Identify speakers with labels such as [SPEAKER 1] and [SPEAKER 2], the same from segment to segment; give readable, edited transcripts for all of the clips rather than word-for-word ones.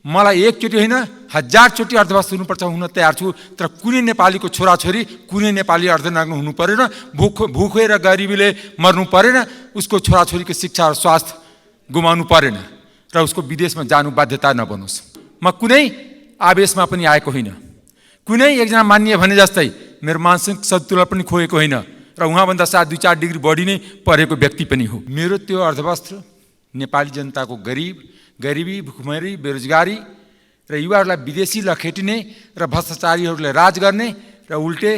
[SPEAKER 1] मलाई एकचोटि होइन 1000 चोटि अर्थव्यवस्था हुनुपर्छ, हुन तयार छु। तर कुनै नेपालीको छोराछोरी, कुनै नेपाली अर्धनाग्न हुनु परेन, भुखेर गरिबीले मर्नु परेन, उसको छोराछोरीको शिक्षा र स्वास्थ्य गुमाउनु परेन, र उसको विदेशमा जानु बाध्यता नबनोस्। म कुनै आवेशमा पनि आएको होइन, कुनै एकजना मान्य भने जस्तै मेरो मानसिक सन्तुलन पनि खोएको होइन, र उहाँभन्दा सायद 2-4 डिग्री बढी नै पढेको व्यक्ति पनि हो। मेरो त्यो अर्थव्यवस्था नेपाली जनताको गरिबी, भुखमरी, बेरोजगारी र युवाहरूलाई विदेशी लखेटिने र भ्रष्टाचारीहरूलाई राज गर्ने र उल्टे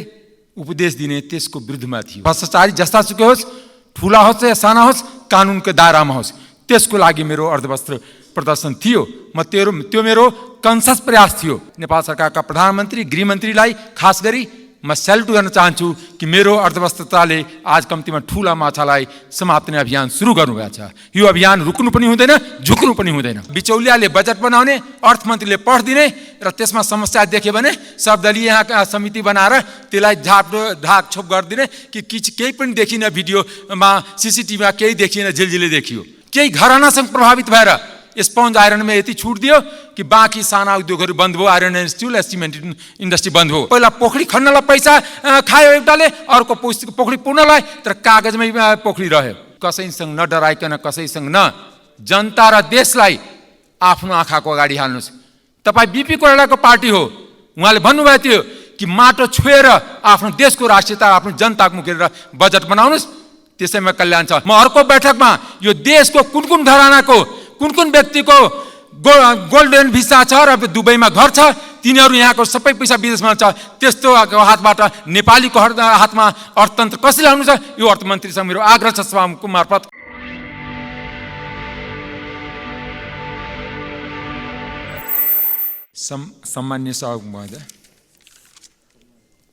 [SPEAKER 1] उपदेश दिने त्यसको विरुद्धमा थियो। भ्रष्टाचारी जस्ता सुकै होस्, ठुला होस् या साना होस्, कानुनको दायरामा होस्, त्यसको लागि मेरो अर्थव्यवस्था प्रदर्शन थियो। त्यो मेरो कन्सियस प्रयास थियो। नेपाल सरकारका प्रधानमन्त्री, गृहमन्त्रीलाई खास गरी म सेल्युट गर्न चाहन्छु कि मेरो अर्थव्यवस्थाले आज कम्तीमा ठुला माछालाई समाप्त गर्ने अभियान सुरु गर्नुभएको छ। यो अभियान रुक्नु पनि हुँदैन, झुक्नु पनि हुँदैन। बिचौलियाले बजेट बनाउने, अर्थमन्त्रीले पढ्दिने र त्यसमा समस्या देख्यो भने सर्वदलीय यहाँ समिति बनाएर त्यसलाई ढाकछोप गरिदिने कि केही पनि देखिन, भिडियोमा सिसिटिभीमा केही देखिएन, झिलझिले देखियो। केही घरानासँग प्रभावित भएर स्पन्ज आइरनमा यति छुट दियो कि बाँकी साना उद्योगहरू बन्द भयो, iron and still, cement industry बन्द भयो। पहिला पोखरी खन्नलाई पैसा खायो एउटाले, अर्को पोखरी पुर्नलाई, तर कागजमै पोखरी रह्यो। कसैसँग नडराइकन, कसैसँग न, जनता र देशलाई आफ्नो आँखाको अगाडि हाल्नुहोस्। तपाईँ बिपी कोइरालाको पार्टी हो, उहाँले भन्नुभएको थियो कि माटो छोएर आफ्नो देशको राष्ट्रियता, आफ्नो जनताको मुखेर बजेट बनाउनुहोस्, त्यसैमा कल्याण छ। म अर्को बैठकमा यो देशको कुन घरानाको, कुन व्यक्तिको गोल्डन भिसा छ र दुबईमा घर छ, तिनीहरू यहाँको सबै पैसा विदेशमा छ, त्यस्तो हातबाट नेपालीको हातमा अर्थतन्त्र कसरी ल्याउनु छ, यो अर्थमन्त्रीसँग मेरो आग्रह छ सभामुखको मार्फत। सम्मान्य सभामुख महोदय,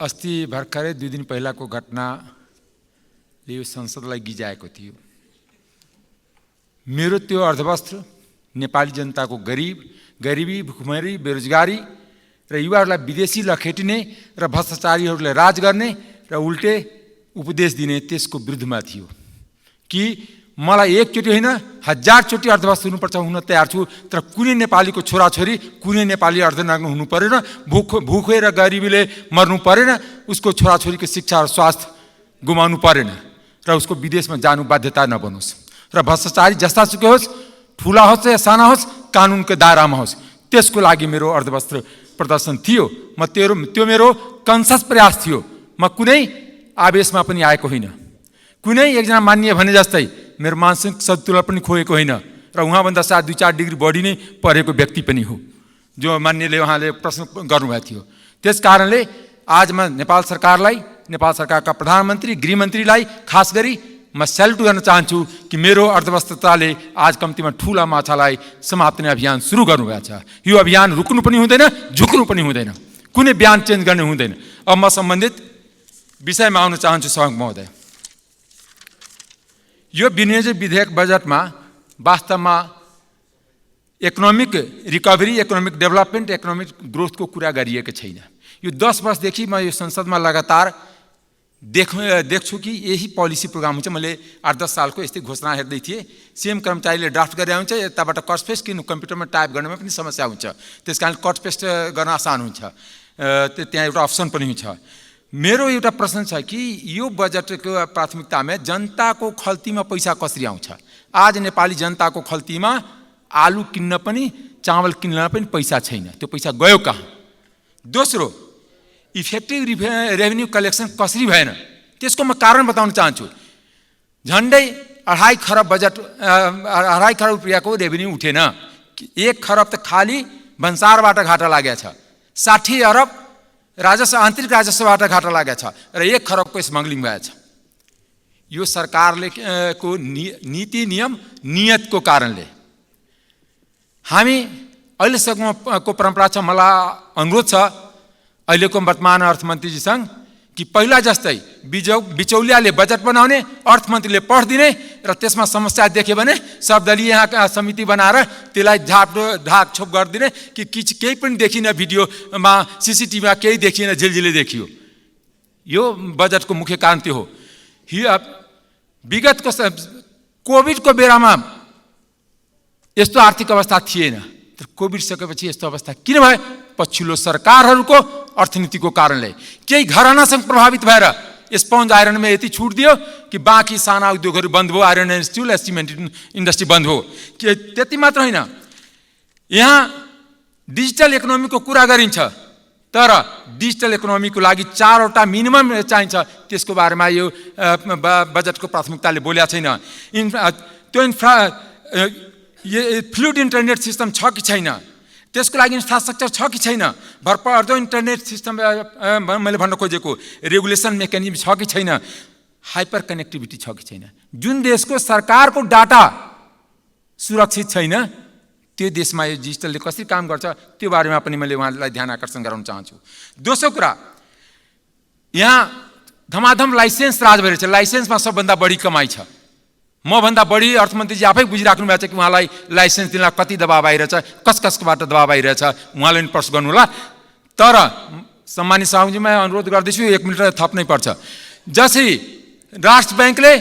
[SPEAKER 1] अस्ति भर्खरै 2 दिन पहिलाको घटनाले यो संसदलाई गिजाएको थियो। मेरो त्यो अर्थव्यवस्था नेपाली जनताको गरिबी, भुखमरी, बेरोजगारी र युवाहरूलाई विदेशी लखेटिने र भ्रष्टाचारीहरूलाई राज गर्ने र उल्टे उपदेश दिने त्यसको विरुद्धमा थियो कि मलाई एकचोटि होइन 1000 चोटि अर्थव्यवस्था हुनुपर्छ, हुन तयार छु। तर कुनै नेपालीको छोराछोरी, कुनै नेपाली अर्धनाग्न हुनु परेन, भुखेर गरिबीले मर्नु परेन, उसको छोराछोरीको शिक्षा र स्वास्थ्य गुमाउनु परेन, र उसको विदेशमा जानु बाध्यता नबनोस्। र भ्रष्टाचारी जस्ता सुकै होस्, ठुला होस् या साना होस्, कानुनको दायरामा होस्, त्यसको लागि मेरो अर्थव्यवस्था प्रदर्शन थियो। त्यो मेरो कन्सियस प्रयास थियो। म कुनै आवेशमा पनि आएको होइन, कुनै एकजना मान्य भने जस्तै मेरो मानसिक सन्तुलन पनि खोएको होइन, र उहाँभन्दा सायद 2-4 डिग्री बढी नै पढेको व्यक्ति पनि हो, जो मान्यले उहाँले प्रश्न गर्नुभएको थियो। त्यस कारणले आज म नेपाल सरकारका प्रधानमन्त्री, गृहमन्त्रीलाई खास गरी म सेल्युट गर्न चाहन्छु कि मेरो अर्थव्यवस्थाले आज कम्तीमा ठुला माछालाई समाप्त गर्ने अभियान सुरु गर्नुभएको छ। यो अभियान रुक्नु पनि हुँदैन, झुक्नु पनि हुँदैन, कुनै बयान चेन्ज गर्ने हुँदैन। अब म सम्बन्धित विषयमा आउन चाहन्छु सभामुख महोदय। यो विनियोजन विधेयक बजेटमा वास्तवमा economic recovery, economic development, economic ग्रोथको कुरा गरिएको छैन। यो 10 वर्षदेखि म यो संसदमा लगातार देख्छु कि यही पोलिसी प्रोग्राम हुन्छ। मैले 8-10 सालको यस्तै घोषणा हेर्दै थिएँ। सीएम कर्मचारीले ड्राफ्ट गरेर हुन्छ, यताबाट कट पेस्ट किन कम्प्युटरमा टाइप गर्नमा पनि समस्या हुन्छ, त्यस कारण कट पेस्ट गर्न आसान हुन्छ, त्यहाँ एउटा अप्सन पनि हुन्छ। मेरो एउटा प्रश्न छ कि यो बजेटको प्राथमिकतामा जनताको खल्तीमा पैसा कसरी आउँछ? आज नेपाली जनताको खल्तीमा आलु किन्न पनि, चामल किन्न पनि पैसा छैन, त्यो पैसा गयो कहाँ? दोस्रो, इफेक्टिभ रेभेन्यू कलेक्सन कसरी भएन, त्यसको म कारण बताउन चाहन्छु। झन्डै 2.5 खरब बजेट, 2.5 खरब रुपियाँको रेभेन्यू उठेन। 1 खरब त खाली भन्सारबाट घाटा लागेको छ, 60 अरब राजस्व, आन्तरिक राजस्वबाट घाटा लागेको छ, र 1 खरबको स्मग्लिङ भएको छ। यो सरकारले को नीति नियम नियतको कारणले हामी अहिलेसम्मको परम्परा छ। मलाई अनुरोध छ अहिलेको वर्तमान अर्थमन्त्रीजीसँग कि पहिला जस्तै बिचौलियाले बजेट बनाउने, अर्थमन्त्रीले पढ्दिने र त्यसमा समस्या देख्यो भने सर्वदलीय यहाँ समिति बनाएर त्यसलाई ढाकछोप गरिदिने कि केही पनि देखिन, भिडियोमा सिसिटिभीमा केही देखिएन, झिलझिले देखियो। यो बजेटको मुख्य कारण त्यो हो। विगतको कोभिडको बेलामा यस्तो आर्थिक अवस्था थिएन। तर कोभिड सकेपछि यस्तो अवस्था किन भयो? पछिल्लो सरकारहरूको अर्थनीतिको कारणले केही घरानासँग प्रभावित भएर स्पन्ज आइरनमा यति छुट दियो कि बाँकी साना उद्योगहरू बन्द भयो, iron and still cement industry बन्द भयो। के त्यति मात्र होइन, यहाँ डिजिटल इकोनोमीको कुरा गरिन्छ, तर डिजिटल इकोनोमीको लागि 4वटा मिनिमम चाहिन्छ। त्यसको बारेमा यो बजेटको प्राथमिकताले बोलेको छैन। त्यो फ्लुइड इन्टरनेट सिस्टम छ कि छैन, त्यसको लागि इन्फ्रास्ट्रक्चर छ कि छैन, भरपर्दो इन्टरनेट सिस्टम मैले भन्न खोजेको रेगुलेसन मेकानिजम छ कि छैन, हाइपर कनेक्टिभिटी छ कि छैन। जुन देशको सरकारको डाटा सुरक्षित छैन त्यो देशमा यो डिजिटलले कसरी काम गर्छ त्यो बारेमा पनि मैले उहाँलाई ध्यान आकर्षण गराउन चाहन्छु। दोस्रो कुरा, यहाँ धमाधम लाइसेन्स राज भइरहेछ। लाइसेन्समा सबभन्दा बढी कमाइ छ। मभन्दा बढी अर्थमन्त्रीजी आफै बुझिराख्नु भएको छ कि उहाँलाई लाइसेन्स दिनलाई कति दबाब आइरहेछ, कसबाट दबाब आइरहेछ, उहाँले पनि प्रश्न गर्नु होला। तर सम्मानित साहुजी, म अनुरोध गर्दैछु, 1 मिनट थप्नै पर्छ। जसरी राष्ट्र ब्याङ्कले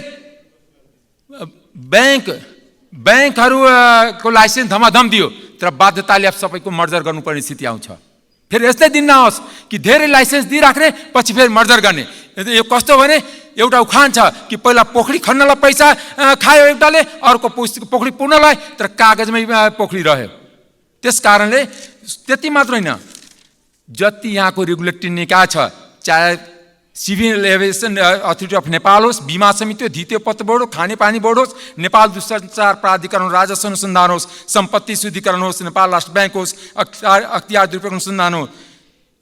[SPEAKER 1] ब्याङ्कहरूको लाइसेन्स धमाधम दियो, तर बाध्यताले सबैको मर्जर गर्नुपर्ने स्थिति आउँछ। फेरि यस्तै दिन नहोस् कि धेरै लाइसेन्स दिइराख्ने पछि फेरि मर्जर गर्ने। यो कस्तो भने एउटा उखान छ कि पहिला पोखरी खन्नलाई पैसा खायो एउटाले, अर्को पोखरी पुर्नलाई, तर कागजमै पोखरी रह्यो। त्यस कारणले त्यति मात्र होइन, जति यहाँको रेगुलेटरी निकाय छ, चाहे civil aviation authority of Nepal होस्, बीमा समिति हो, द्वितीय पत्र बोर्ड हो, खानेपानी बोर्ड होस्, नेपाल दूरसञ्चार प्राधिकरण, राजस्व अनुसन्धान होस्, सम्पत्ति शुद्धिकरण होस्, नेपाल राष्ट्र ब्याङ्क होस्, अख्तियार दुरुपयोग अनुसन्धान हो,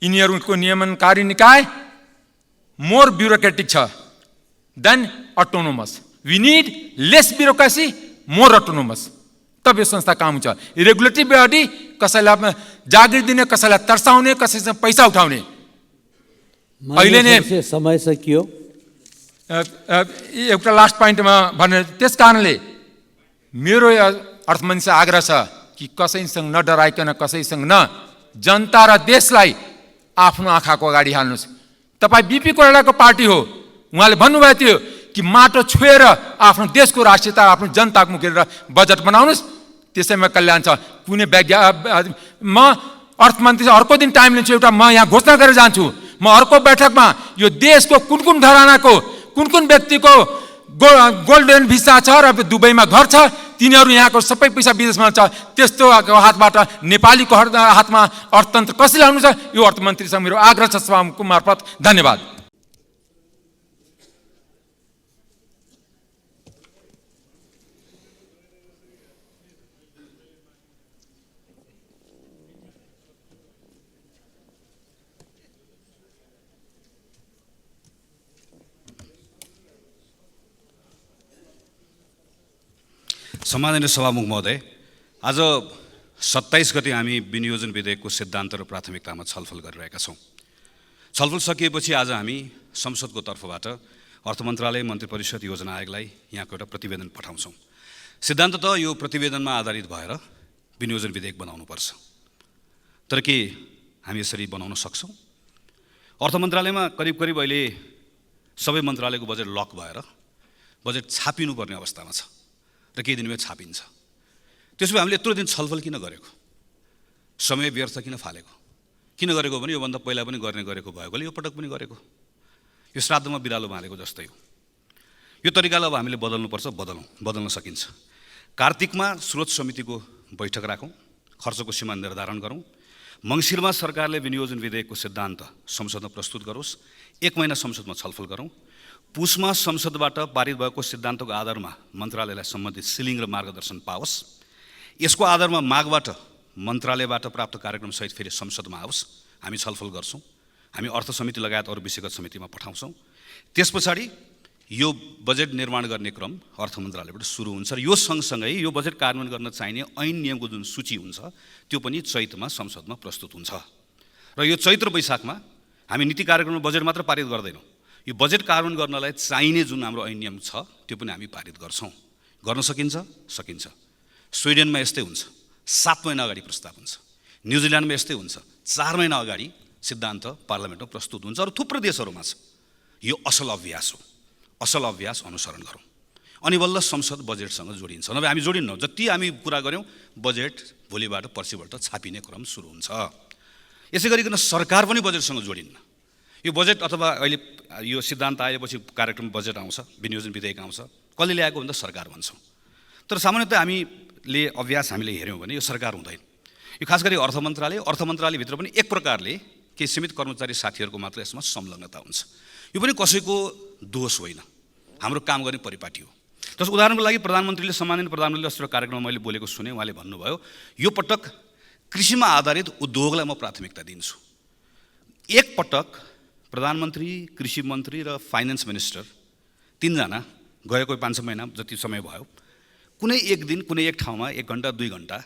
[SPEAKER 1] यिनीहरूको नियमनकारी निकाय मोर ब्युरोक्रेटिक छ than autonomous. We need less bureaucracy, more autonomous, तब यो संस्था काम हुन्छ। रेगुलेटरी बडी कसैलाई जागिर दिने, कसैलाई तर्साउने, कसैसँग पैसा उठाउने। अहिले नै
[SPEAKER 2] समय सकियो।
[SPEAKER 1] एउटा लास्ट पोइन्टमा भने, त्यस कारणले मेरो अर्थमन्त्रीसँग आग्रह छ कि कसैसँग नडराइकन, कसैसँग न, जनता र देशलाई आफ्नो आँखाको अगाडि हाल्नुहोस्। तपाईँ बिपी कोइरालाको पार्टी हो, उहाँले भन्नुभएको थियो कि माटो छोएर आफ्नो देशको राष्ट्रियता, आफ्नो जनताको मुखेर बजेट बनाउनुहोस्, त्यसैमा कल्याण छ। कुनै म अर्थमन्त्री अर्को दिन टाइम लिन्छु, एउटा म यहाँ घोषणा गरेर जान्छु, म अर्को बैठकमा यो देशको कुन घरानाको कुन व्यक्तिको गोल्डन भिसा छ र दुबईमा घर छ, तिनीहरू यहाँको सबै पैसा विदेशमा छ, त्यस्तो हातबाट नेपालीको हातमा अर्थतन्त्र कसरी ल्याउनु छ, यो अर्थमन्त्रीसँग मेरो आग्रह छ सभामुखको मार्फत। धन्यवाद।
[SPEAKER 3] सम्माननीय सभामुख महोदय, आज 27 गते हामी विनियोजन विधेयकको सिद्धान्त र प्राथमिकतामा छलफल गरिरहेका छौँ। छलफल सकिएपछि आज हामी संसदको तर्फबाट अर्थ मन्त्रालय, मन्त्री परिषद, योजना आयोगलाई यहाँको एउटा प्रतिवेदन पठाउँछौँ। सिद्धान्त त यो प्रतिवेदनमा आधारित भएर विनियोजन विधेयक बनाउनुपर्छ, तर के हामी यसरी बनाउन सक्छौँ? अर्थ मन्त्रालयमा करिब अहिले सबै मन्त्रालयको बजेट लक भएर बजेट छापिनुपर्ने अवस्थामा छ र केही दिनमै छापिन्छ। त्यसो भए हामीले यत्रो दिन छलफल किन गरेको, समय व्यर्थ किन फालेको? किन गरेको भने योभन्दा पहिला पनि गर्ने गरेको भएकोले यो पटक पनि गरेको, यो श्राद्धमा बिरालो भालेको जस्तै हो। यो तरिकालाई अब हामीले बदल्नुपर्छ, बदल्न सकिन्छ। कार्तिकमा स्रोत समितिको बैठक राखौँ, खर्चको सीमा निर्धारण गरौँ, मङ्सिरमा सरकारले विनियोजन विधेयकको सिद्धान्त संसदमा प्रस्तुत गरोस्, 1 महिना संसदमा छलफल गरौँ, पुसमा संसदबाट पारित भएको सिद्धान्तको आधारमा मन्त्रालयलाई सम्बन्धित सिलिङ र मार्गदर्शन पाओस्, यसको आधारमा मागबाट मन्त्रालयबाट प्राप्त कार्यक्रमसहित फेरि संसदमा आओस्, हामी छलफल गर्छौँ, हामी अर्थ समिति लगायत अरू विषयगत समितिमा पठाउँछौँ। त्यस पछाडि यो बजेट निर्माण गर्ने क्रम अर्थ मन्त्रालयबाट सुरु हुन्छ र यो सँगसँगै यो बजेट कार्यान्वयन गर्न चाहिने ऐन नियमको जुन सूची हुन्छ त्यो पनि चैतमा संसदमा प्रस्तुत हुन्छ। र यो चैत र वैशाखमा हामी नीति कार्यक्रममा बजेट मात्र पारित गर्दैनौँ, यो बजेट कार्यान्वयन गर्नलाई चाहिने जुन हाम्रो ऐन नियम छ त्यो पनि हामी पारित गर्छौँ। गर्न सकिन्छ? स्विडेनमा यस्तै हुन्छ, 7 महिना अगाडि प्रस्ताव हुन्छ। न्युजिल्यान्डमा यस्तै हुन्छ, 4 महिना अगाडि सिद्धान्त पार्लियामेन्टमा प्रस्तुत हुन्छ। अरू थुप्रै देशहरूमा छ। यो असल अभ्यास हो, असल अभ्यास अनुसरण गरौँ। अनि बल्ल संसद बजेटसँग जोडिन्छ। नभए हामी जोडिन्नौँ। जति हामी कुरा गऱ्यौँ बजेट भोलिबाट पर्सिबाट छापिने क्रम सुरु हुन्छ। यसै गरिकन सरकार पनि बजेटसँग जोडिन्न। यो बजेट अथवा अहिले यो सिद्धान्त आएपछि कार्यक्रम बजेट आउँछ, विनियोजन विधेयक आउँछ, कसले ल्याएको भन्दा सरकार भन्छौँ। तर सामान्यतः हामीले अभ्यास हामीले हेऱ्यौँ भने यो सरकार हुँदैन। यो खास गरी अर्थ मन्त्रालयभित्र पनि एक प्रकारले केही सीमित कर्मचारी साथीहरूको मात्र यसमा संलग्नता हुन्छ। यो पनि कसैको दोष होइन, हाम्रो काम गर्ने परिपाटी हो। जस्तो उदाहरणको लागि प्रधानमन्त्रीले सम्माननीय प्रधानमन्त्रीले अस्ति कार्यक्रममा मैले बोलेको सुने, उहाँले भन्नुभयो यो पटक कृषिमा आधारित उद्योगलाई म प्राथमिकता दिन्छु। एक पटक प्रधानमन्त्री, कृषि मन्त्री र फाइनान्स मिनिस्टर तीनजना गएको 5-6 महिना जति समय भयो, कुनै एक दिन कुनै एक ठाउँमा 1 घण्टा 2 घण्टा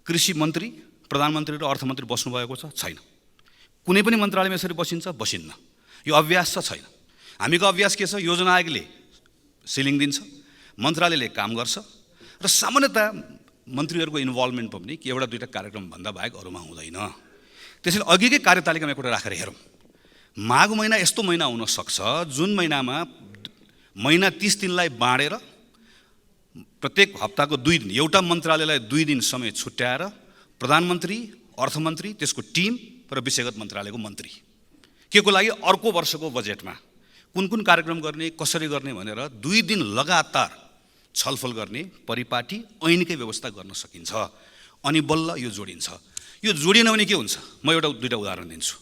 [SPEAKER 3] कृषि मन्त्री, प्रधानमन्त्री र अर्थमन्त्री बस्नुभएको छ? छैन। कुनै पनि मन्त्रालयमा यसरी बसिन्न। यो अभ्यास छैन। हामीको अभ्यास के छ? योजना आयोगले सिलिङ दिन्छ, मन्त्रालयले काम गर्छ र सामान्यतः मन्त्रीहरूको इन्भल्भमेन्ट पनि कि एउटा दुईवटा कार्यक्रम भन्दा बाहेक अरूमा हुँदैन। त्यसैले अघिकै कार्यतालिकामा एउटा राखेर हेरौँ। माघ महिना यस्तो महिना हुन सक्छ जुन महिनामा महिना 30 दिनलाई बाँडेर प्रत्येक हप्ताको 2 दिन एउटा मन्त्रालयलाई 2 दिन समय छुट्याएर प्रधानमन्त्री, अर्थमन्त्री, त्यसको टिम र विषयगत मन्त्रालयको मन्त्री के को लागि अर्को वर्षको बजेटमा कुन कुन कार्यक्रम गर्ने, कसरी गर्ने भनेर 2 दिन लगातार छलफल गर्ने परिपाटी ऐनकै व्यवस्था गर्न सकिन्छ। अनि बल्ल यो जोडिन्छ। यो जोडिएन भने के हुन्छ? म एउटा दुईटा उदाहरण दिन्छु।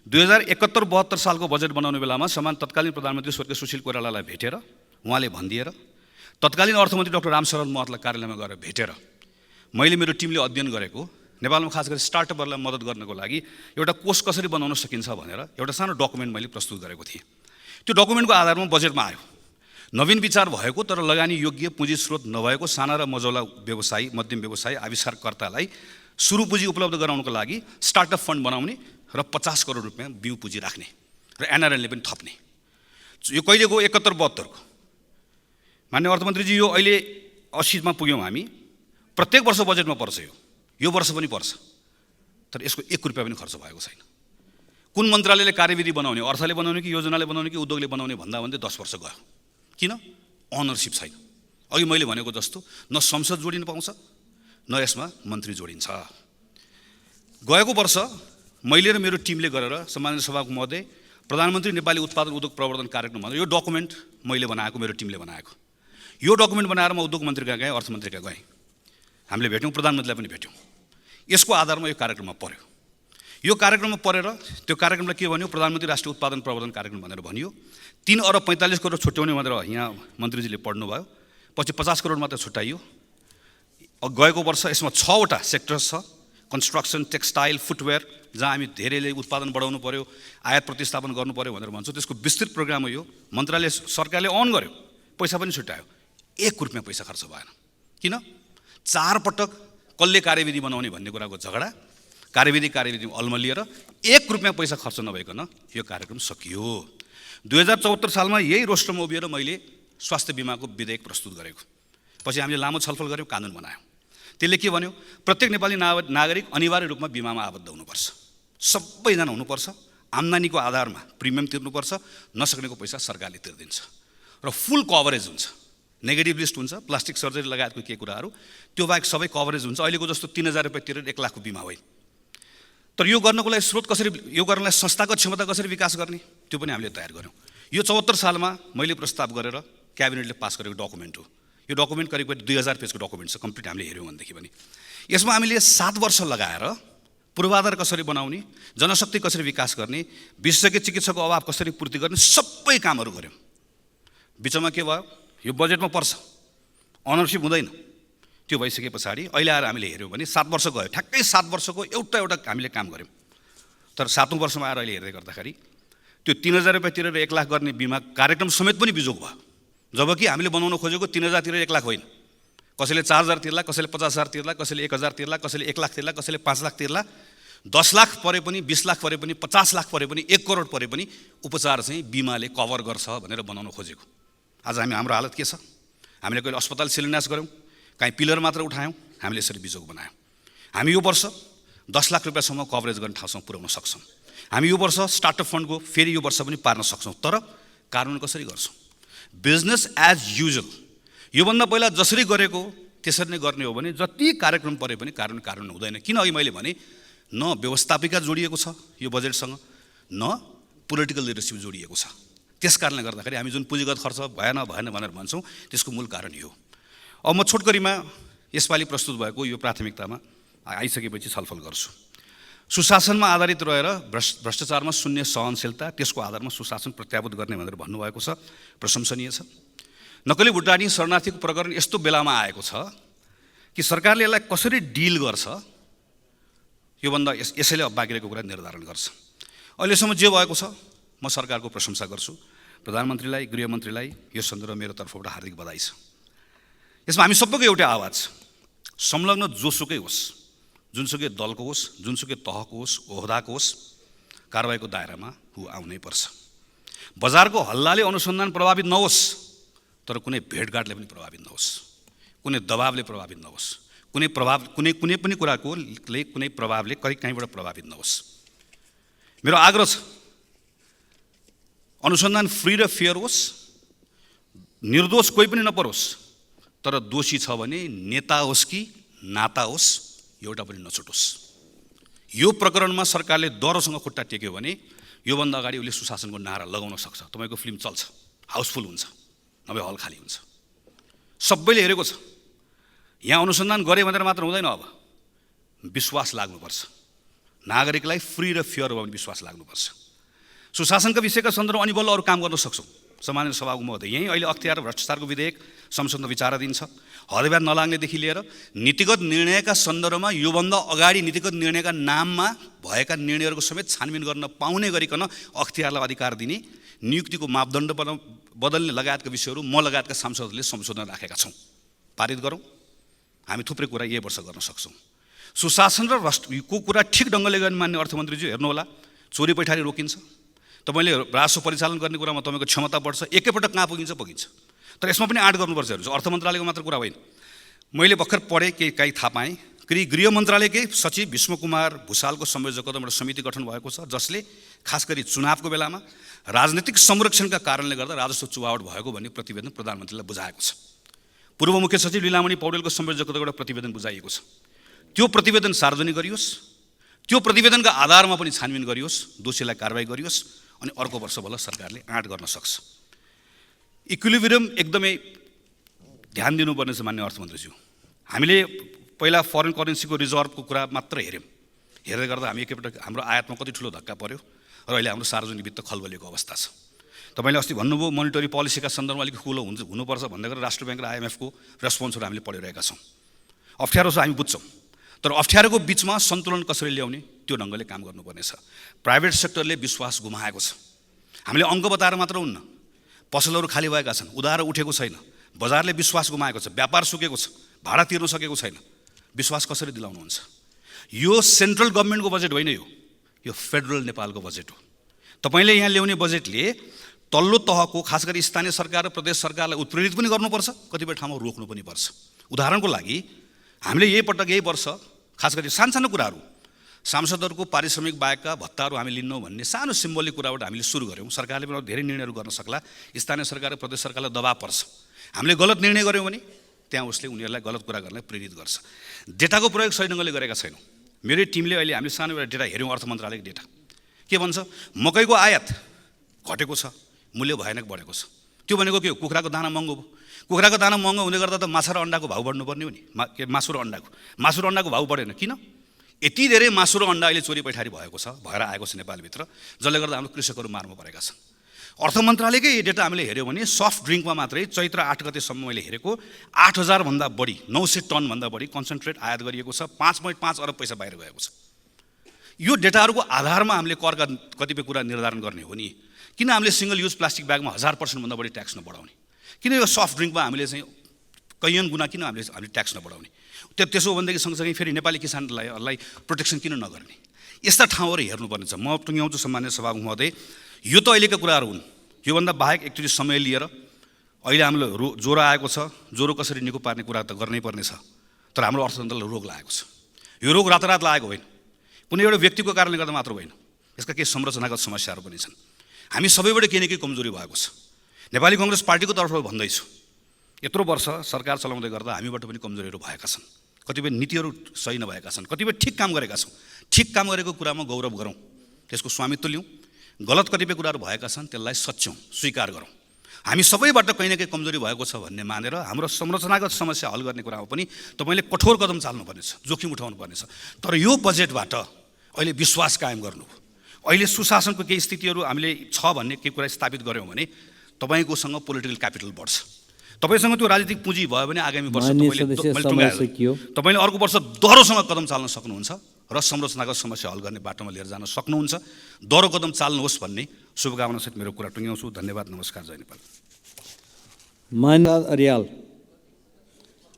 [SPEAKER 3] 2071-72 सालको बजेट बनाउने बेलामा तत्कालीन प्रधानमन्त्री स्वर्गीय सुशील कोइरालालाई भेटेर उहाँले भनिदिएर तत्कालीन अर्थमन्त्री डाक्टर रामशरण महतलाई कार्यालयमा गएर भेटेर मैले मेरो टिमले अध्ययन गरेको नेपालमा खास गरी स्टार्टअपहरूलाई मद्दत गर्नको लागि एउटा कोष कसरी बनाउन सकिन्छ भनेर एउटा सानो डकुमेन्ट मैले प्रस्तुत गरेको थिएँ। त्यो डकुमेन्टको आधारमा बजेटमा आयो नवीन विचार भएको तर लगानी योग्य पुँजी स्रोत नभएको साना र मझौला व्यवसायी, मध्यम व्यवसायी, आविष्कारकर्तालाई सुरु पुँजी उपलब्ध गराउनको लागि स्टार्टअप फन्ड बनाउने र 50 करोड रुपियाँ बिउ पुँजी राख्ने र एनआरएलले पनि थप्ने। यो कहिलेको? 71-72 को। मान्य अर्थमन्त्रीजी, यो अहिले 80 मा पुग्यौँ हामी। प्रत्येक वर्ष बजेटमा पर्छ यो वर्ष पनि पर्छ, तर यसको 1 रुपियाँ पनि खर्च भएको छैन। कुन मन्त्रालयले कार्यविधि बनाउने, अर्थले बनाउने कि योजनाले बनाउने कि उद्योगले बनाउने भन्दा 10 वर्ष गयो। किन? अनरसिप छैन। अघि मैले भनेको जस्तो न संसद जोडिन पाउँछ न यसमा मन्त्री जोडिन्छ। गएको वर्ष मैले र मेरो टिमले गरेर सम्माननीय सभामुख महोदय प्रधानमन्त्री नेपाली उत्पादन उद्योग प्रवर्धन कार्यक्रम भनेर यो डकुमेन्ट मैले बनाएको, मेरो टिमले बनाएको। यो डकुमेन्ट बनाएर म उद्योग मन्त्री कहाँ गएँ, अर्थमन्त्री कहाँ गएँ, हामीले भेट्यौँ, प्रधानमन्त्रीलाई पनि भेट्यौँ। यसको आधारमा यो कार्यक्रममा पर्यो। यो कार्यक्रममा परेर त्यो कार्यक्रमलाई के भन्यो? प्रधानमन्त्री राष्ट्रिय उत्पादन प्रवर्धन कार्यक्रम भनेर भनियो। 3 अरब 45 करोड छुट्याउने भनेर यहाँ मन्त्रीजीले पढ्नुभयो। पछि 50 करोड मात्र छुट्याइयो। गएको वर्ष यसमा 6 वटा सेक्टर्स छ। कन्स्ट्रक्सन, टेक्सटाइल, फुटवेयर, जहाँ हामी धेरैले उत्पादन बढाउनु पर्यो, आयात प्रतिस्थापन गर्नु पर्यो भनेर भन्छौँ। त्यसको विस्तृत प्रोग्राम हो यो। मन्त्रालय सरकारले अन गर्यो, पैसा पनि छुट्यायो। 1 रुपियाँ पैसा खर्च भएन। किन? 4 पटक कसले कार्यविधि बनाउने भन्ने कुराको झगडा, कार्यविधि अल्मलिएर 1 रुपियाँ पैसा खर्च नभइकन यो कार्यक्रम सकियो। 2074 सालमा यही रोस्टरमा उभिएर मैले स्वास्थ्य बिमाको विधेयक प्रस्तुत गरेको। पछि हामीले लामो छलफल गऱ्यौँ, कानुन बनायौँ। त्यसले के भन्यो? प्रत्येक नेपाली नागरिक अनिवार्य रूपमा बिमामा आबद्ध हुनुपर्छ। सबैजना हुनुपर्छ। आम्दानीको आधारमा प्रिमियम तिर्नुपर्छ। नसक्नेको पैसा सरकारले तिर्दिन्छ र फुल कभरेज हुन्छ। नेगेटिभ लिस्ट हुन्छ, प्लास्टिक सर्जरी लगायतको के कुराहरू, त्यो बाहेक सबै कभरेज हुन्छ। अहिलेको जस्तो 3000 रुपियाँ तिरेर 1 लाखको बिमा होइन। तर यो गर्नको लागि स्रोत कसरी, यो गर्नलाई संस्थाको क्षमता कसरी विकास गर्ने, त्यो पनि हामीले तयार गऱ्यौँ। यो 74 सालमा मैले प्रस्ताव गरेर क्याबिनेटले पास गरेको डकुमेन्ट हो। यो डकुमेन्ट करिब 2000 पेजको डकुमेन्ट छ। कम्प्लिट हामीले हेऱ्यौँ भनेदेखि पनि यसमा हामीले 7 वर्ष लगाएर पूर्वाधार कसरी बनाउने, जनशक्ति कसरी विकास गर्ने, विशेषज्ञ चिकित्सकको अभाव कसरी पूर्ति गर्ने, सबै कामहरू गऱ्यौँ। बिचमा के भयो? यो बजेटमा पर्छ, अनरसिप हुँदैन। त्यो भइसके पछाडि अहिले आएर हामीले हेऱ्यौँ भने 7 वर्ष गयो। ठ्याक्कै 7 वर्षको एउटा हामीले काम गऱ्यौँ। तर 7औं वर्षमा आएर अहिले हेर्दै गर्दाखेरि त्यो 3000 रुपियाँ तिरेर 1 लाख गर्ने बिमा कार्यक्रम समेत पनि बिजोग भयो। जबकि हामीले बनाउन खोजेको 3000 तिरेर 1 लाख होइन। कसैले 4000 तिर्ला, कसैले 50000 तिर्ला, कसैले 1000 तिर्ला, कसैले 1 लाख तिर्ला, कसैले 5 लाख तिर्ला। 10 लाख परे पनि, 20 लाख परे पनि, 50 लाख परे पनि, 1 करोड परे पनि उपचार चाहिँ बिमाले कभर गर्छ भनेर बनाउन खोजेको। आज हाम्रो हालत के छ? हामीले कहिले अस्पताल शिलान्यास गऱ्यौँ, कहीँ पिलर मात्र उठायौँ, हामीले यसरी बिजोग बनायौँ। हामी यो वर्ष 10 लाख रुपियाँसम्म कभरेज गर्ने ठाउँसम्म पुर्याउन सक्छौँ। हामी यो वर्ष स्टार्टअप फन्डको फेरि यो वर्ष पनि पार्न सक्छौँ। तर कानुन कसरी गर्छौँ? बिजनेस एज युजुअल योभन्दा पहिला जसरी गरेको त्यसरी नै गर्ने हो भने जति कार्यक्रम परे पनि कार्यान्वयन हुँदैन। किन अघि मैले भने न व्यवस्थापिका जोडिएको छ यो बजेटसँग, न पोलिटिकल लिडरसिप जोडिएको छ। त्यस कारणले गर्दाखेरि हामी जुन पुँजीगत खर्च भएन भनेर भन्छौँ त्यसको मूल कारण यो। अब म छोटकरीमा यसपालि प्रस्तुत भएको यो प्राथमिकतामा आइसकेपछि छलफल गर्छु। सुशासनमा आधारित रहेर भ्रष्टाचारमा शून्य सहनशीलता, त्यसको आधारमा सुशासन प्रत्याभूत गर्ने भनेर भन्नुभएको छ, प्रशंसनीय छ। नक्कली भुटानी शरणार्थीको प्रकरण यस्तो बेलामा आएको छ कि सरकारले यसलाई कसरी डिल गर्छ योभन्दा यसैले अब बाँकी रहेको कुरा निर्धारण गर्छ। अहिलेसम्म जे भएको छ म सरकारको प्रशंसा गर्छु। प्रधानमन्त्रीलाई, गृहमन्त्रीलाई यो सन्दर्भमा मेरो तर्फबाट हार्दिक बधाई छ। यसमा हामी सबैको एउटै आवाज, संलग्न जोसुकै होस्, जुनसुकै दलको होस्, जुनसुकै तहको होस्, ओहदाको होस्, कारबाहीको दायरामा आउनै पर्छ। बजारको हल्लाले अनुसन्धान प्रभावित नहोस्, तर कुनै भेटघाटले पनि प्रभावित नहोस्, कुनै दबावले प्रभावित नहोस्, कुनै पनि कुराको कुनै प्रभावले कहीँबाट प्रभावित नहोस्। मेरो आग्रह छ अनुसन्धान फ्री र फेयर होस्, निर्दोष कोही पनि नपरोस्, तर दोषी छ भने नेता होस् कि नाता होस् एउटा पनि नछुटोस्। यो प्रकरणमा सरकारले डरसँग खुट्टा टेक्यो भने योभन्दा अगाडि उसले सुशासनको नारा लगाउन सक्छ। तपाईँको फिल्म चल्छ, हाउसफुल हुन्छ, नभए हल खाली हुन्छ। सबैले हेरेको छ। यहाँ अनुसन्धान गरे भनेर मात्र हुँदैन, अब विश्वास लाग्नुपर्छ। नागरिकलाई फ्री र फेयर हो भने विश्वास लाग्नुपर्छ। सुशासनका विषयका सन्दर्भमा अनि बल्ल अरू काम गर्न सक्छौँ। सम्माननीय सभाको महोदय, यहीँ अहिले अख्तियार भ्रष्टाचारको विधेयक संसदमा विचाराधीन छ। हदब्याज नलाग्नेदेखि लिएर नीतिगत निर्णयका सन्दर्भमा योभन्दा अगाडि नीतिगत निर्णयका नाममा भएका निर्णयहरूको समेत छानबिन गर्न पाउने गरिकन अख्तियारलाई अधिकार दिने, नियुक्तिको मापदण्ड बदल्ने लगायतका विषयहरू म लगायतका सांसदहरूले संशोधन राखेका छौँ। पारित गरौँ। हामी थुप्रै कुरा यही वर्ष गर्न सक्छौँ। सुशासन र राष्ट्रको कुरा ठिक ढङ्गले गर्ने मान्ने अर्थमन्त्रीज्यू हेर्नुहोला, चोरी पैठारी रोकिन्छ। तपाईँले राजस्व परिचालन गर्ने कुरामा तपाईँको क्षमता बढ्छ। एकैपटक कहाँ पुगिन्छ। तर यसमा पनि आँट गर्नुपर्छ। हेर्नुहोस्, अर्थ मन्त्रालयको मात्र कुरा होइन। मैले भर्खर पढेँ, केही थाहा पाएँ, गृह मन्त्रालयकै सचिव भीष्म कुमार भुषालको संयोजकत्वमा समिति गठन भएको छ, जसले खास गरी चुनावको बेलामा राजनीतिक संरक्षणका कारणले गर्दा राजस्व चुहावट भएको भन्ने प्रतिवेदन प्रधानमन्त्रीलाई बुझाएको छ। पूर्व मुख्य सचिव लीलामणि पौडेलको संयोजकत्वबाट प्रतिवेदन बुझाइएको छ। त्यो प्रतिवेदन सार्वजनिक गरियोस्, त्यो प्रतिवेदनका आधारमा पनि छानबिन गरियोस्, दोषीलाई कारबाही गरियोस्, अनि अर्को वर्ष बल्ल सरकारले आँट गर्न सक्छ। इक्विलिब्रियम एकदमै ध्यान दिनुपर्ने छ मान्य अर्थमन्त्रीज्यू। हामीले पहिला फरेन करेन्सीको रिजर्भको कुरा मात्र हेऱ्यौँ। हेर्दै गर्दा हामी एकैपटक हाम्रो आयातमा कति ठुलो धक्का पर्यो र अहिले हाम्रो सार्वजनिक वित्त खलबलिएको अवस्था छ। तपाईँले अस्ति भन्नुभयो मोनिटरी पोलिसीका सन्दर्भमा अलिक खुलो हुनुपर्छ भन्दै गरेर राष्ट्र ब्याङ्क र IMFको रेस्पोन्सहरू हामीले पढिरहेका छौँ। अप्ठ्यारो छ, हामी बुझ्छौँ, तर अप्ठ्यारोको बिचमा सन्तुलन कसरी ल्याउने त्यो ढङ्गले काम गर्नुपर्नेछ। प्राइभेट सेक्टरले विश्वास गुमाएको छ। हामीले अङ्क बताएर मात्र हुन्न, पसलहरू खाली भएका छन्, उधारो उठेको छैन, बजारले विश्वास गुमाएको छ, व्यापार सुकेको छ, भाडा तिर्न सकेको छैन। विश्वास कसरी दिलाउनुहुन्छ? यो सेन्ट्रल गभर्मेन्टको बजेट होइन, यो फेडरल नेपालको बजेट हो। तपाईँले यहाँ ल्याउने बजेटले तल्लो तहको खास गरी स्थानीय सरकार र प्रदेश सरकारलाई उत्प्रेरित पनि गर्नुपर्छ, कतिपय ठाउँमा रोक्नु पनि पर्छ। उदाहरणको लागि हामीले यही वर्ष खास गरी सानो कुराहरू, सांसदहरूको पारिश्रमिक बाहेकका भत्ताहरू हामी लिन्नौँ भन्ने सानो सिम्बोलिक कुराबाट हामीले सुरु गऱ्यौँ। सरकारले पनि धेरै निर्णयहरू गर्न सक्ला, स्थानीय सरकार र प्रदेश सरकारलाई दबाब पर्छ। हामीले गलत निर्णय गऱ्यौँ भने त्यहाँ उसले उनीहरूलाई गलत कुरा गर्न प्रेरित गर्छ। डेटाको प्रयोग सही ढङ्गले गरेका छैनौँ। मेरै टिमले अहिले हामीले सानो एउटा डेटा हेऱ्यौँ, अर्थ मन्त्रालयको डेटा के भन्छ, मकैको आयात घटेको छ, मूल्य भयानक बढेको छ। त्यो भनेको के हो? कुखुराको दाना महँगो भयो। कुखुराको दाना महँगो हुँदै गर्दा त माछा र अन्डाको भाउ बढ्नुपर्ने हो नि। मासु र अन्डाको भाउ बढेन किन? यति धेरै मासु र अन्डा अहिले चोरी पैठारी भएर आएको छ नेपालभित्र, जसले गर्दा हाम्रो कृषकहरू मारमा परेका छन्। अर्थ मन्त्रालयकै यो डेटा हामीले हेऱ्यौँ भने सफ्ट ड्रिङ्कमा मात्रै चैत्र 8 गतेसम्म मैले हेरेको 8000 भन्दा बढी, 900 टनभन्दा बढी कन्सन्ट्रेट आयात गरिएको छ। 5.5 अरब पैसा बाहिर गएको छ। यो डेटाहरूको आधारमा हामीले करका कतिपय कुरा निर्धारण गर्ने हो नि। किन हामीले सिङ्गल युज प्लास्टिक ब्यागमा 1000% भन्दा बढी ट्याक्स नबढाउने? किन यो सफ्ट ड्रिङ्कमा हामीले चाहिँ कैयन गुणा किन हामीले ट्याक्स नबढाउने? त्यसो भनेदेखि सँगसँगै फेरि नेपाली किसानलाई प्रोटेक्सन किन नगर्ने? यस्ता ठाउँहरू हेर्नुपर्ने छ। म टुङ्ग्याउँछु सम्मान्य सभामुख महोदय, यो त अहिलेका कुराहरू हुन्। योभन्दा बाहेक एकचोटि समय लिएर अहिले हामीलाई ज्वरो आएको छ, ज्वरो कसरी निको पार्ने कुरा त गर्नै पर्ने छ। तर हाम्रो अर्थतन्त्रलाई रोग लागेको छ। यो रोग रातारात लागेको होइन, कुनै एउटा व्यक्तिको कारणले गर्दा मात्र होइन, यसका केही संरचनागत समस्याहरू पनि छन्। हामी सबैबाट केही न केही कमजोरी भएको छ। नेपाली काङ्ग्रेस पार्टीको तर्फबाट भन्दैछु, यत्रो वर्ष सरकार चलाउँदै गर्दा हामीबाट पनि कमजोरीहरू भएका छन्, कतिपय नीतिहरू सही नभएका छन्, कतिपय ठिक काम गरेका छौँ। ठिक काम गरेको कुरामा गौरव गरौँ, त्यसको स्वामित्व लिउँ। गलत कतिपय कुराहरू भएका छन्, त्यसलाई सच्याउँ, स्वीकार गरौँ। हामी सबैबाट कहीँ न कहीँ कमजोरी भएको छ भन्ने मानेर हाम्रो संरचनागत समस्या हल गर्ने कुरामा पनि तपाईँले कठोर कदम चाल्नुपर्नेछ, जोखिम उठाउनुपर्नेछ। तर यो बजेटबाट अहिले विश्वास कायम गर्नु, अहिले सुशासनको केही स्थितिहरू हामीले छ भन्ने केही कुरा स्थापित गऱ्यौँ भने तपाईँकोसँग पोलिटिकल क्यापिटल बढ्छ। तपाईँसँग त्यो राजनीतिक पुँजी भयो भने आगामी वर्ष तपाईँले अर्को वर्ष दह्रोसँग कदम चाल्न सक्नुहुन्छ र संरचनागत समस्या हल गर्ने बाटोमा लिएर जान सक्नुहुन्छ। दह्रो कदम चाल्नुहोस् भन्ने शुभकामनासहित मेरो कुरा टुङ्ग्याउँछु। धन्यवाद, नमस्कार, जय नेपाल।
[SPEAKER 2] मान्य अर्याल,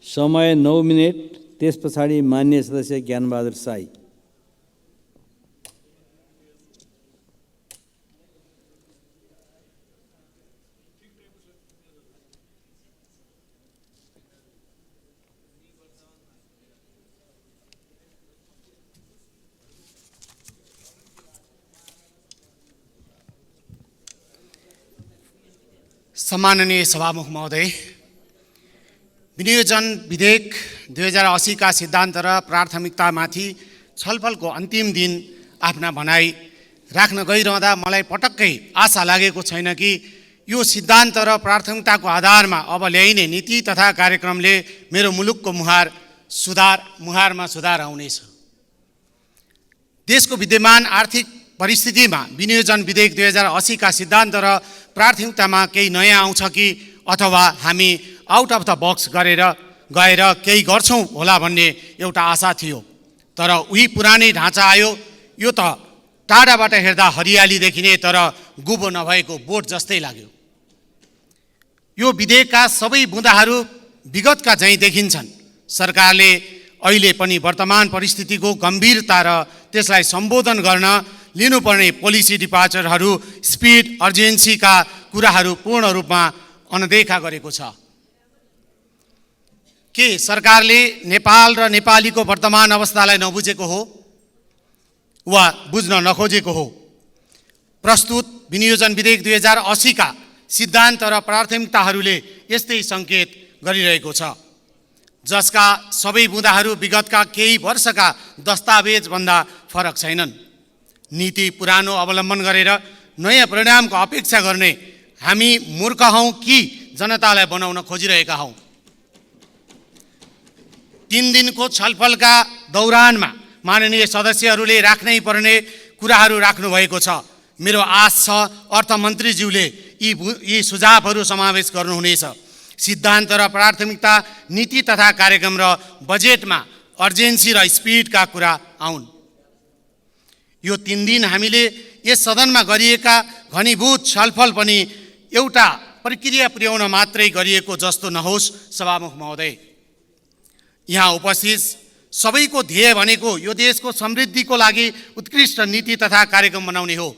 [SPEAKER 2] समय 9 मिनेट। त्यस पछाडि मान्य सदस्य ज्ञानबहादुर साई।
[SPEAKER 4] सम्माननीय सभामुख महोदय, विनियोजन विधेयक 2080 का सिद्धान्त र प्राथमिकतामाथि छलफलको अन्तिम दिन आफ्ना भनाइ राख्न गइरहँदा मलाई पटक्कै आशा लागेको छैन कि यो सिद्धान्त र प्राथमिकताको आधारमा अब ल्याइने नीति तथा कार्यक्रमले मेरो मुलुकको मुहारमा सुधार आउनेछ। देशको विद्यमान आर्थिक परिस्थितिमा विनियोजन विधेयक 2080 का सिद्धान्त र प्राथमिकतामा केही नयाँ आउँछ कि अथवा हामी आउट अफ द बक्स गएर केही गर्छौँ होला भन्ने एउटा आशा थियो। तर उही पुरानै ढाँचा आयो। यो त टाढाबाट हेर्दा हरियाली देखिने तर गुबो नभएको बोट जस्तै लाग्यो। यो विधेयकका सबै बुँदाहरू विगतका झैँ देखिन्छन्। सरकारले अहिले पनि वर्तमान परिस्थितिको गम्भीरता र त्यसलाई सम्बोधन गर्न लिनुपर्ने पोलिसी डिपार्चरहरू, स्पिड, अर्जेन्सीका कुराहरू पूर्ण रूपमा अनदेखा गरेको छ। के सरकारले नेपाल र नेपालीको वर्तमान अवस्थालाई नबुझेको हो वा बुझ्न नखोजेको हो? प्रस्तुत विनियोजन विधेयक 2080 का सिद्धान्त र प्राथमिकताहरूले यस्तै सङ्केत गरिरहेको छ, जसका सबै बुँदाहरू विगतका केही वर्षका दस्तावेजभन्दा फरक छैनन्। नीति पुरानो अवलम्बन गरेर नयाँ परिणामको अपेक्षा गर्ने हामी मूर्ख हौँ कि जनतालाई बनाउन खोजिरहेका हौँ? 3 दिनको छलफलका दौरानमा माननीय सदस्यहरूले राख्नै पर्ने कुराहरू राख्नुभएको छ। मेरो आश छ अर्थमन्त्रीज्यूले यी सुझावहरू समावेश गर्नुहुनेछ। सिद्धान्त र प्राथमिकता, नीति तथा कार्यक्रम र बजेटमा अर्जेन्सी र स्पिडका कुरा आउन्। यो 3 दिन हामीले यस सदनमा गरिएका घनीभूत छलफल पनि एउटा प्रक्रिया पुर्याउन मात्रै गरिएको जस्तो नहोस्। सभामुख महोदय, यहाँ उपस्थित सबैको ध्येय भनेको यो देशको समृद्धिको लागि उत्कृष्ट नीति तथा कार्यक्रम बनाउने हो,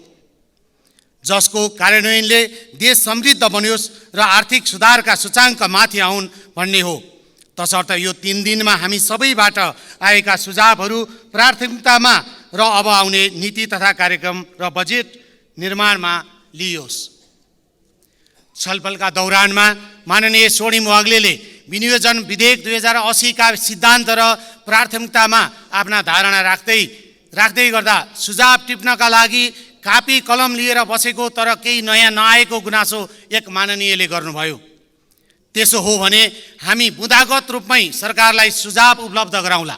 [SPEAKER 4] जसको कार्यान्वयनले देश समृद्ध बनियोस् र आर्थिक सुधारका सूचाङ्क माथि आउन् भन्ने हो। तसर्थ यो 3 दिनमा हामी सबैबाट आएका सुझावहरू प्राथमिकतामा र अब आउने नीति तथा कार्यक्रम र बजेट निर्माणमा लिइयोस्। छलफलका दौरानमा माननीय स्वर्णिम वाग्लेले विनियोजन विधेयक 2080 का सिद्धान्त र प्राथमिकतामा आफ्ना धारणा राख्दै गर्दा सुझाव टिप्नका लागि कापी कलम लिएर बसेको तर केही नयाँ नआएको गुनासो एक माननीयले गर्नुभयो। त्यसो हो भने हामी बुँदागत रूपमै सरकारलाई सुझाव उपलब्ध गराउँला।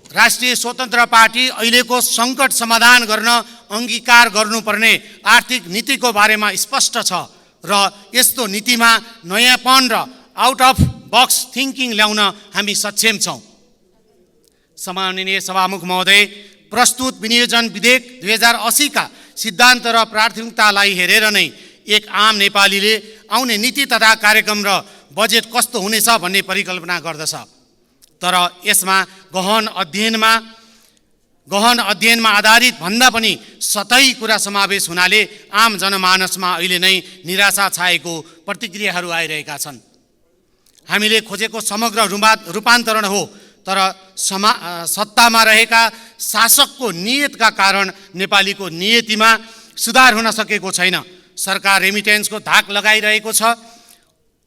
[SPEAKER 4] राष्ट्रिय स्वतन्त्र पार्टी अहिलेको सङ्कट समाधान गर्न अङ्गीकार गर्नुपर्ने आर्थिक नीतिको बारेमा स्पष्ट छ र यस्तो नीतिमा नयाँपन र आउट अफ बक्स थिङ्किङ ल्याउन हामी सक्षम छौँ। सम्माननीय सभामुख महोदय, प्रस्तुत विनियोजन विधेयक 2080 का सिद्धान्त र प्राथमिकतालाई हेरेर नै एक आम नेपालीले आउने नीति तथा कार्यक्रम र बजेट कस्तो हुनेछ भन्ने परिकल्पना गर्दछ। तर यसमा गहन अध्ययनमा आधारित भन्दा पनि सतही कुरा समावेश हुनाले आम जनमानसमा अहिले नै निराशा छाएको प्रतिक्रियाहरू आइरहेका छन्। हामीले खोजेको समग्र रूपान्तरण हो, तर सत्तामा रहेका शासकको नियतका कारण नेपालीको नियतिमा सुधार हुन सकेको छैन। सरकार रेमिटेन्सको धाक लगाइरहेको छ।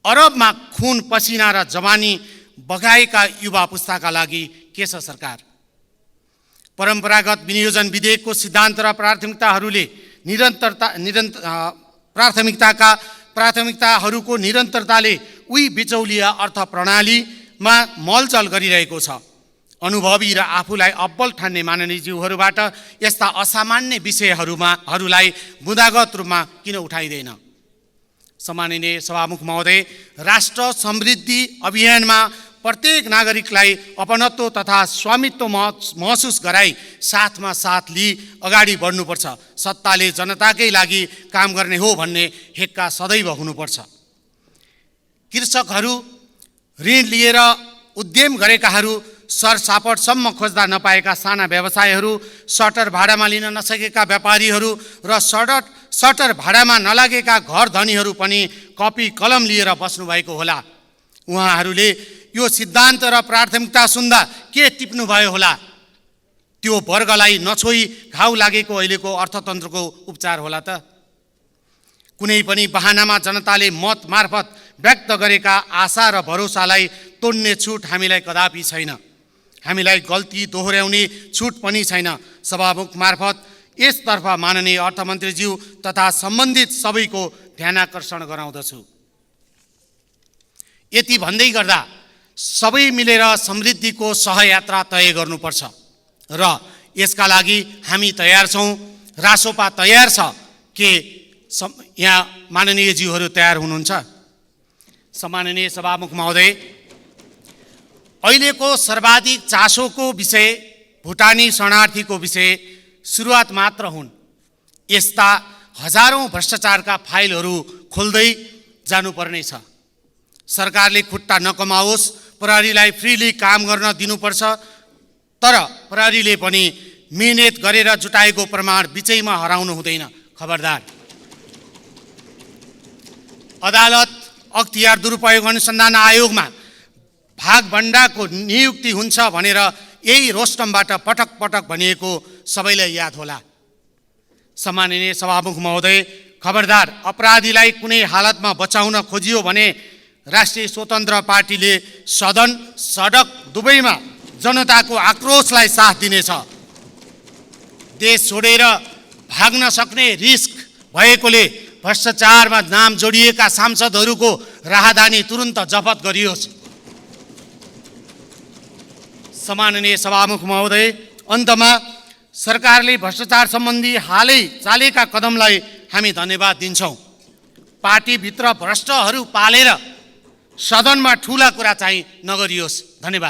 [SPEAKER 4] अरबमा खुन पसिना र जवानी बगाएका युवा पुस्ताका लागि के छ सरकार? परम्परागत विनियोजन विधेयकको सिद्धान्त र प्राथमिकताहरूको निरन्तरताले उही बिचौलिया अर्थ प्रणालीमा मलचल गरिरहेको छ। अनुभवी र आफूलाई अब्बल ठान्ने माननीय ज्यूहरूबाट यस्ता असामान्य विषयहरूलाई बुँदागत रूपमा किन उठाइँदैन? सम्माननीय सभामुख महोदय, राष्ट्र समृद्धि अभियानमा प्रत्येक नागरिकलाई अपनत्व तथा स्वामित्व महसुस गराई साथमा साथ लिई अगाडि बढ्नुपर्छ। सत्ताले जनताकै लागि काम गर्ने हो भन्ने हेक्का सदैव हुनुपर्छ। कृषकहरू, ऋण लिएर उद्यम गरेकाहरू, सरसापटसम्म खोज्दा नपाएका साना व्यवसायहरू, सटर भाडामा लिन नसकेका व्यापारीहरू र सटर भाडामा नलागेका घर धनीहरू पनि कपी कलम लिएर बस्नुभएको होला। उहाँहरूले यो सिद्धान्त र प्राथमिकता सुन्दा के टिप्नुभयो होला? त्यो वर्गलाई नछोई घाउ लागेको अहिलेको अर्थतन्त्रको उपचार होला त? कुनै पनि बहानामा जनताले मत मार्फत व्यक्त गरेका आशा र भरोसालाई तोड्ने छुट हामीलाई कदापि छैन। हामीलाई गल्ती दोहोर्याउने छुट पनि छैन। सभामुख मार्फत यसतर्फ माननीय अर्थमन्त्रीज्यू तथा सम्बन्धित सबैको ध्यानाकर्षण गराउँदछु। यति भन्दै गर्दा सबै मिलेर समृद्धिको सहयात्रा तय गर्नुपर्छ र यसका लागि हामी तयार छौँ। रासोपा तयार छ के यहाँ माननीय ज्यूहरू तयार हुनुहुन्छ? सम्माननीय सभामुख महोदय, अहिलेको सर्वाधिक चासोको विषय भुटानी शरणार्थीको विषय सुरुवात मात्र हुन्। यस्ता हजारौं भ्रष्टाचारका फाइलहरू खोल्दै जानुपर्ने छ। सरकारले खुट्टा नकमाओस्, प्रहरीलाई फ्रीली काम गर्न दिनुपर्छ। तर प्रहरीले पनि मिहिनेत गरेर जुटाएको प्रमाण बिचैमा हराउनु हुँदैन। खबरदार। अदालत अख्तियार दुरुपयोग अनुसन्धान आयोगमा भागभण्डाको नियुक्ति हुन्छ भनेर यही रोस्टमबाट पटक पटक भनिएको सबैलाई याद होला। सम्माननीय सभामुख महोदय, खबरदार, अपराधीलाई कुनै हालतमा बचाउन खोजियो भने राष्ट्रिय स्वतन्त्र पार्टीले सदन सडक दुवैमा जनताको आक्रोशलाई साथ दिनेछ। देश छोडेर भाग्न सक्ने रिस्क भएकोले भ्रष्टाचारमा नाम जोडिएका सांसदहरूको राहदानी तुरुन्त जफत गरियोस्। सम्माननीय सभामुख महोदय, अन्तमा सरकारले भ्रष्टाचार सम्बन्धी हालै चालेका कदमलाई हामी धन्यवाद दिन्छौँ। पार्टीभित्र भ्रष्टहरू पालेर सदनमा ठुला कुरा चाहिँ नगरियोस्। धन्यवाद।